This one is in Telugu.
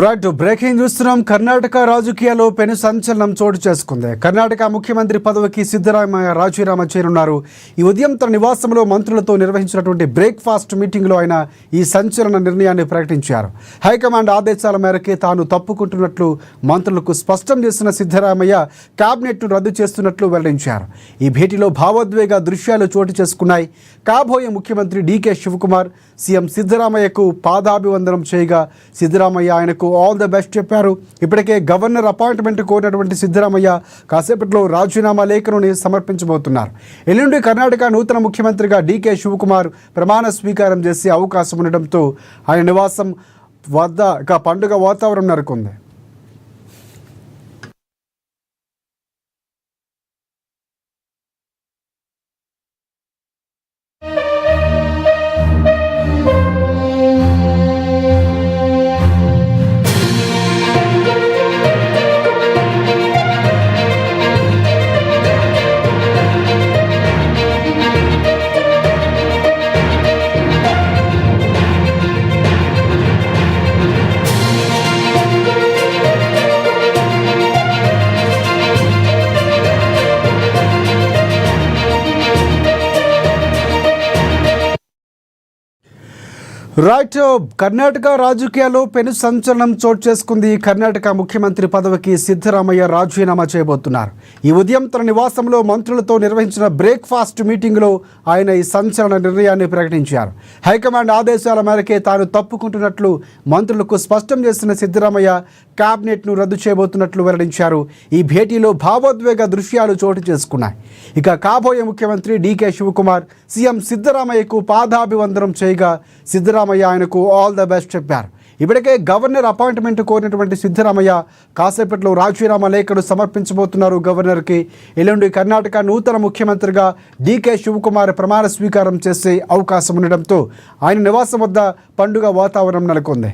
రైట్ బ్రేకింగ్ చూస్తున్నాం. కర్ణాటక రాజకీయాల్లో పెను సంచలనం చోటు చేసుకుంది. కర్ణాటక ముఖ్యమంత్రి పదవికి సిద్ధరామయ్య రాజీనామా చేయనున్నారు. ఈ ఉదయం తన నివాసంలో మంత్రులతో నిర్వహించినటువంటి బ్రేక్ఫాస్ట్ మీటింగ్లో ఆయన ఈ సంచలన నిర్ణయాన్ని ప్రకటించారు. హైకమాండ్ ఆదేశాల మేరకే తాను తప్పుకుంటున్నట్లు మంత్రులకు స్పష్టం చేసిన సిద్ధరామయ్య క్యాబినెట్ను రద్దు చేస్తున్నట్లు వెల్లడించారు. ఈ భేటీలో భావోద్వేగ దృశ్యాలు చోటు చేసుకున్నాయి. కాబోయే ముఖ్యమంత్రి డీకే శివకుమార్ సీఎం సిద్ధరామయ్యకు పాదాభివందనం చేయగా సిద్ధరామయ్య ఆయనకు ఆల్ ద బెస్ట్ చెప్పారు. ఇప్పటికే గవర్నర్ అపాయింట్మెంట్ కోరినటువంటి సిద్ధరామయ్య కాసేపట్లో రాజీనామా లేఖను సమర్పించబోతున్నారు. ఎల్లుండి కర్ణాటక నూతన ముఖ్యమంత్రిగా డీకే శివకుమార్ ప్రమాణ స్వీకారం చేసే అవకాశం ఉండడంతో ఆయన నివాసం వద్ద పండుగ వాతావరణం నెలకొంది. రైట్, కర్ణాటక రాజకీయాల్లో పెను సంచలనం చోటు చేసుకుంది. కర్ణాటక ముఖ్యమంత్రి పదవికి సిద్ధరామయ్య రాజీనామా చేయబోతున్నారు. ఈ ఉదయం తన నివాసంలో మంత్రులతో నిర్వహించిన బ్రేక్ఫాస్ట్ మీటింగ్లో ఆయన ఈ సంచలన నిర్ణయాన్ని ప్రకటించారు. హైకమాండ్ ఆదేశాల మేరకే తాను తప్పుకుంటున్నట్లు మంత్రులకు స్పష్టం చేసిన సిద్ధరామయ్య క్యాబినెట్ను రద్దు చేయబోతున్నట్లు వెల్లడించారు. ఈ భేటీలో భావోద్వేగ దృశ్యాలు చోటు చేసుకున్నాయి. ఇక కాబోయే ముఖ్యమంత్రి డీకే శివకుమార్ సీఎం సిద్ధరామయ్యకు పాదాభివందనం చేయగా సిద్ధరామయ్య ఆయనకు ఆల్ ద బెస్ట్ చెప్పారు. ఇప్పటికే గవర్నర్ అపాయింట్మెంట్ కోరినటువంటి సిద్ధరామయ్య కాసేపట్లో రాజీనామా లేఖను సమర్పించబోతున్నారు గవర్నర్కి. ఎల్లుండి కర్ణాటక నూతన ముఖ్యమంత్రిగా డీకే శివకుమార్ ప్రమాణ స్వీకారం చేసే అవకాశం ఉండడంతో ఆయన నివాసం వద్ద పండుగ వాతావరణం నెలకొంది.